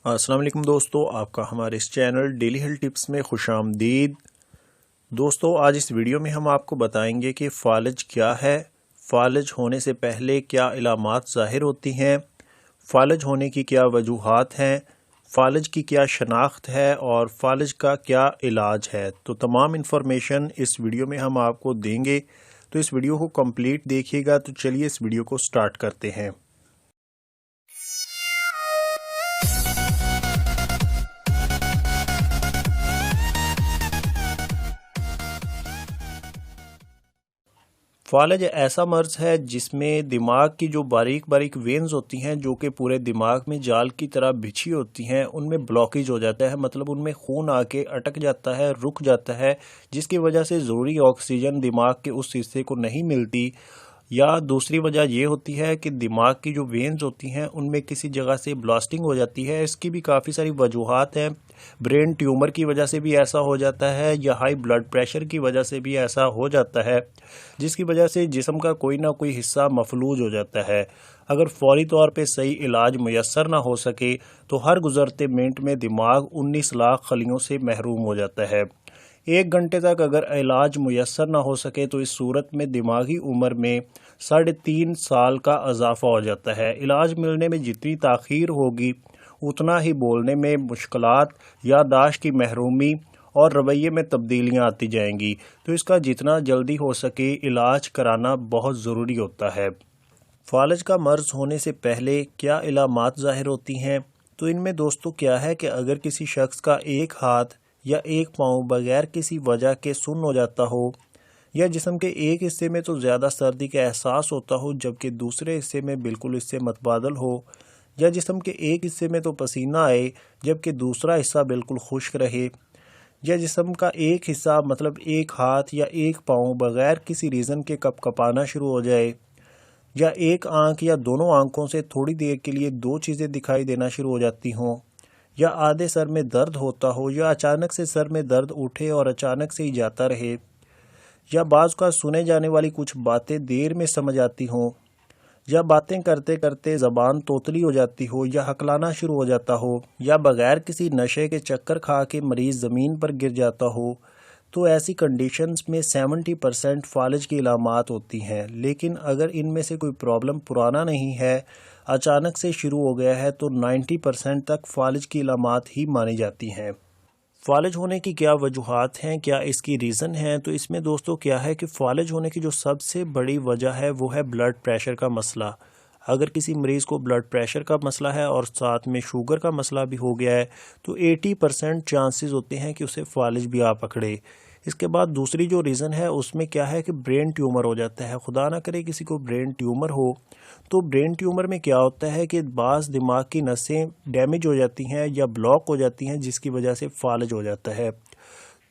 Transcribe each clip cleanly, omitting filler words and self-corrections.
السلام علیکم دوستو، آپ کا ہمارے اس چینل ڈیلی ہیلتھ ٹپس میں خوش آمدید۔ دوستو، آج اس ویڈیو میں ہم آپ کو بتائیں گے کہ فالج کیا ہے، فالج ہونے سے پہلے کیا علامات ظاہر ہوتی ہیں، فالج ہونے کی کیا وجوہات ہیں، فالج کی کیا شناخت ہے اور فالج کا کیا علاج ہے۔ تو تمام انفارمیشن اس ویڈیو میں ہم آپ کو دیں گے، تو اس ویڈیو کو کمپلیٹ دیکھیے گا۔ تو چلیے اس ویڈیو کو سٹارٹ کرتے ہیں۔ فالج ایسا مرض ہے جس میں دماغ کی جو باریک باریک وینز ہوتی ہیں جو کہ پورے دماغ میں جال کی طرح بچھی ہوتی ہیں، ان میں بلاکیج ہو جاتا ہے، مطلب ان میں خون آ کے اٹک جاتا ہے، رک جاتا ہے، جس کی وجہ سے ضروری آکسیجن دماغ کے اس حصے کو نہیں ملتی۔ یا دوسری وجہ یہ ہوتی ہے کہ دماغ کی جو وینز ہوتی ہیں ان میں کسی جگہ سے بلاسٹنگ ہو جاتی ہے۔ اس کی بھی کافی ساری وجوہات ہیں۔ برین ٹیومر کی وجہ سے بھی ایسا ہو جاتا ہے، یا ہائی بلڈ پریشر کی وجہ سے بھی ایسا ہو جاتا ہے، جس کی وجہ سے جسم کا کوئی نہ کوئی حصہ مفلوج ہو جاتا ہے۔ اگر فوری طور پہ صحیح علاج میسر نہ ہو سکے تو ہر گزرتے منٹ میں دماغ 19 لاکھ خلیوں سے محروم ہو جاتا ہے۔ 1 گھنٹے تک اگر علاج میسر نہ ہو سکے تو اس صورت میں دماغی عمر میں 3.5 سال کا اضافہ ہو جاتا ہے۔ علاج ملنے میں جتنی تاخیر ہوگی اتنا ہی بولنے میں مشکلات، یادداشت کی محرومی اور رویے میں تبدیلیاں آتی جائیں گی۔ تو اس کا جتنا جلدی ہو سکے علاج کرانا بہت ضروری ہوتا ہے۔ فالج کا مرض ہونے سے پہلے کیا علامات ظاہر ہوتی ہیں؟ تو ان میں دوستو کیا ہے کہ اگر کسی شخص کا ایک ہاتھ یا ایک پاؤں بغیر کسی وجہ کے سن ہو جاتا ہو، یا جسم کے ایک حصے میں تو زیادہ سردی کا احساس ہوتا ہو جبکہ دوسرے حصے میں بالکل اس سے متبادل ہو، یا جسم کے ایک حصے میں تو پسینہ آئے جبکہ دوسرا حصہ بالکل خشک رہے، یا جسم کا ایک حصہ مطلب ایک ہاتھ یا ایک پاؤں بغیر کسی ریزن کے کپ کپانا شروع ہو جائے، یا ایک آنکھ یا دونوں آنکھوں سے تھوڑی دیر کے لیے 2 چیزیں دکھائی دینا شروع ہو جاتی ہوں، یا آدھے سر میں درد ہوتا ہو، یا اچانک سے سر میں درد اٹھے اور اچانک سے ہی جاتا رہے، یا بعض کا سنے جانے والی کچھ باتیں دیر میں سمجھ آتی ہوں، یا باتیں کرتے کرتے زبان توتلی ہو جاتی ہو یا ہکلانا شروع ہو جاتا ہو، یا بغیر کسی نشے کے چکر کھا کے مریض زمین پر گر جاتا ہو، تو ایسی کنڈیشنز میں 70% فالج کی علامات ہوتی ہیں۔ لیکن اگر ان میں سے کوئی پرابلم پرانا نہیں ہے، اچانک سے شروع ہو گیا ہے، تو 90% تک فالج کی علامات ہی مانی جاتی ہیں۔ فالج ہونے کی کیا وجوہات ہیں، کیا اس کی ریزن ہیں؟ تو اس میں دوستو کیا ہے کہ فالج ہونے کی جو سب سے بڑی وجہ ہے وہ ہے بلڈ پریشر کا مسئلہ۔ اگر کسی مریض کو بلڈ پریشر کا مسئلہ ہے اور ساتھ میں شوگر کا مسئلہ بھی ہو گیا ہے تو 80% چانسز ہوتے ہیں کہ اسے فالج بھی آ پکڑے۔ اس کے بعد دوسری جو ریزن ہے اس میں کیا ہے کہ برین ٹیومر ہو جاتا ہے۔ خدا نہ کرے کسی کو برین ٹیومر ہو، تو برین ٹیومر میں کیا ہوتا ہے کہ بعض دماغ کی نسیں ڈیمیج ہو جاتی ہیں یا بلاک ہو جاتی ہیں، جس کی وجہ سے فالج ہو جاتا ہے۔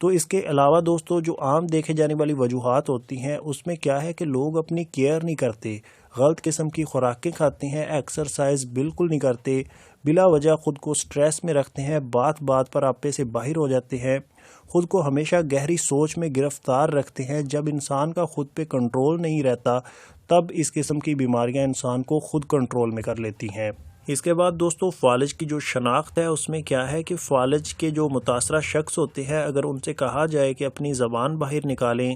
تو اس کے علاوہ دوستو جو عام دیکھے جانے والی وجوہات ہوتی ہیں اس میں کیا ہے کہ لوگ اپنی کیئر نہیں کرتے، غلط قسم کی خوراکیں کھاتے ہیں، ایکسرسائز بالکل نہیں کرتے، بلا وجہ خود کو سٹریس میں رکھتے ہیں، بات بات پر آپے سے باہر ہو جاتے ہیں، خود کو ہمیشہ گہری سوچ میں گرفتار رکھتے ہیں۔ جب انسان کا خود پہ کنٹرول نہیں رہتا تب اس قسم کی بیماریاں انسان کو خود کنٹرول میں کر لیتی ہیں۔ اس کے بعد دوستو فالج کی جو شناخت ہے اس میں کیا ہے کہ فالج کے جو متاثرہ شخص ہوتے ہیں اگر ان سے کہا جائے کہ اپنی زبان باہر نکالیں،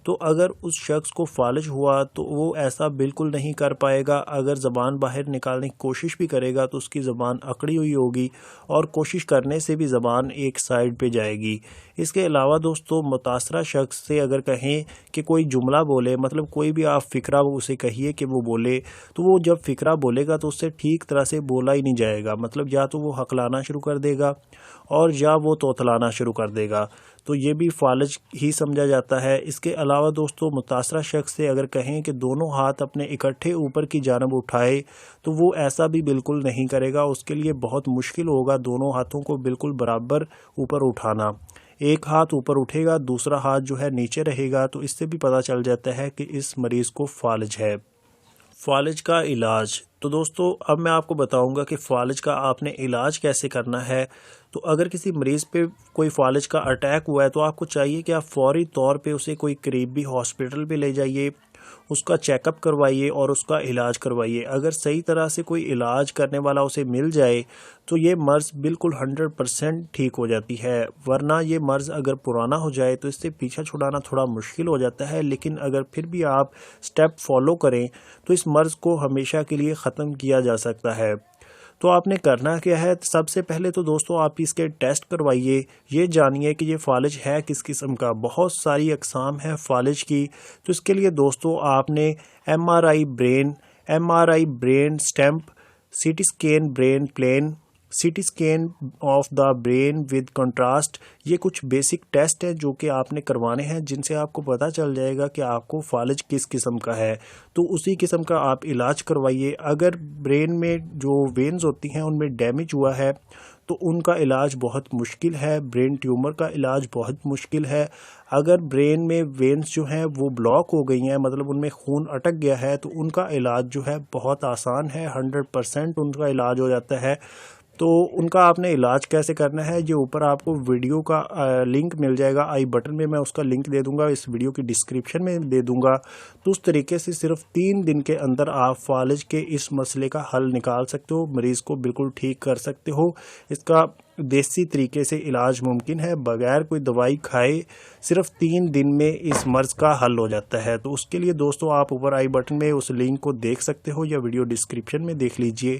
تو اگر اس شخص کو فالج ہوا تو وہ ایسا بالکل نہیں کر پائے گا۔ اگر زبان باہر نکالنے کی کوشش بھی کرے گا تو اس کی زبان اکڑی ہوئی ہوگی اور کوشش کرنے سے بھی زبان ایک سائیڈ پہ جائے گی۔ اس کے علاوہ دوستو متاثرہ شخص سے اگر کہیں کہ کوئی جملہ بولے، مطلب کوئی بھی آپ فقرہ اسے کہیے کہ وہ بولے، تو وہ جب فقرہ بولے گا تو اس سے ٹھیک طرح سے بولا ہی نہیں جائے گا، مطلب یا تو وہ ہکلانا شروع کر دے گا اور یا وہ توتلانا شروع کر دے گا، تو یہ بھی فالج ہی سمجھا جاتا ہے۔ اس کے علاوہ دوستو متاثرہ شخص سے اگر کہیں کہ دونوں ہاتھ اپنے اکٹھے اوپر کی جانب اٹھائے تو وہ ایسا بھی بالکل نہیں کرے گا، اس کے لیے بہت مشکل ہوگا دونوں ہاتھوں کو بالکل برابر اوپر اٹھانا۔ ایک ہاتھ اوپر اٹھے گا، دوسرا ہاتھ جو ہے نیچے رہے گا، تو اس سے بھی پتہ چل جاتا ہے کہ اس مریض کو فالج ہے۔ فالج کا علاج، تو دوستو اب میں آپ کو بتاؤں گا کہ فالج کا آپ نے علاج کیسے کرنا ہے۔ تو اگر کسی مریض پہ کوئی فالج کا اٹیک ہوا ہے تو آپ کو چاہیے کہ آپ فوری طور پہ اسے کوئی قریبی ہاسپٹل پہ لے جائیے اس کا چیک اپ کروائیے اور اس کا علاج کروائیے۔ اگر صحیح طرح سے کوئی علاج کرنے والا اسے مل جائے تو یہ مرض بالکل 100% ٹھیک ہو جاتی ہے، ورنہ یہ مرض اگر پرانا ہو جائے تو اس سے پیچھا چھڑانا تھوڑا مشکل ہو جاتا ہے، لیکن اگر پھر بھی آپ سٹیپ فالو کریں تو اس مرض کو ہمیشہ کے لیے ختم کیا جا سکتا ہے۔ تو آپ نے کرنا کیا ہے، سب سے پہلے تو دوستو آپ اس کے ٹیسٹ کروائیے، یہ جانیے کہ یہ فالج ہے کس قسم کا۔ بہت ساری اقسام ہے فالج کی، تو اس کے لیے دوستو آپ نے M R I brain stem, C T scan brain plain, C T scan of the brain with contrast, یہ کچھ بیسک ٹیسٹ ہیں جو کہ آپ نے کروانے ہیں، جن سے آپ کو پتہ چل جائے گا کہ آپ کو فالج کس قسم کا ہے، تو اسی قسم کا آپ علاج کروائیے۔ اگر برین میں جو وینز ہوتی ہیں ان میں ڈیمیج ہوا ہے تو ان کا علاج بہت مشکل ہے، برین ٹیومر کا علاج بہت مشکل ہے۔ اگر برین میں وینز جو ہیں وہ بلاک ہو گئی ہیں، مطلب ان میں خون اٹک گیا ہے، تو ان کا علاج جو ہے بہت آسان ہے، 100% ان کا علاج ہو جاتا ہے۔ تو ان کا آپ نے علاج کیسے کرنا ہے، یہ اوپر آپ کو ویڈیو کا لنک مل جائے گا، آئی بٹن میں اس کا لنک دے دوں گا، اس ویڈیو کی ڈسکرپشن میں دے دوں گا۔ تو اس طریقے سے صرف 3 دن کے اندر آپ فالج کے اس مسئلے کا حل نکال سکتے ہو، مریض کو بالکل ٹھیک کر سکتے ہو۔ اس کا دیسی طریقے سے علاج ممکن ہے، بغیر کوئی دوائی کھائے صرف 3 دن میں اس مرض کا حل ہو جاتا ہے۔ تو اس کے لیے دوستو آپ اوپر آئی بٹن میں اس لنک کو دیکھ سکتے ہو یا ویڈیو ڈسکرپشن میں دیکھ لیجئے،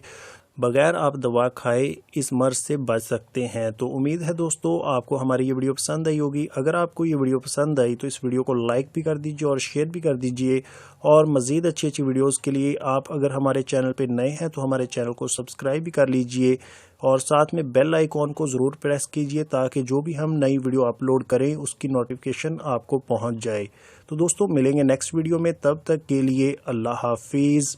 بغیر آپ دوا کھائے اس مرض سے بچ سکتے ہیں۔ تو امید ہے دوستو آپ کو ہماری یہ ویڈیو پسند آئی ہوگی۔ اگر آپ کو یہ ویڈیو پسند آئی تو اس ویڈیو کو لائک بھی کر دیجئے اور شیئر بھی کر دیجئے، اور مزید اچھی ویڈیوز کے لیے آپ اگر ہمارے چینل پہ نئے ہیں تو ہمارے چینل کو سبسکرائب بھی کر لیجئے، اور ساتھ میں بیل آئیکن کو ضرور پریس کیجئے تاکہ جو بھی ہم نئی ویڈیو اپلوڈ کریں اس کی نوٹیفیکیشن آپ کو پہنچ جائے۔ تو دوستو ملیں گے نیکسٹ ویڈیو میں، تب تک کے لیے اللہ حافظ۔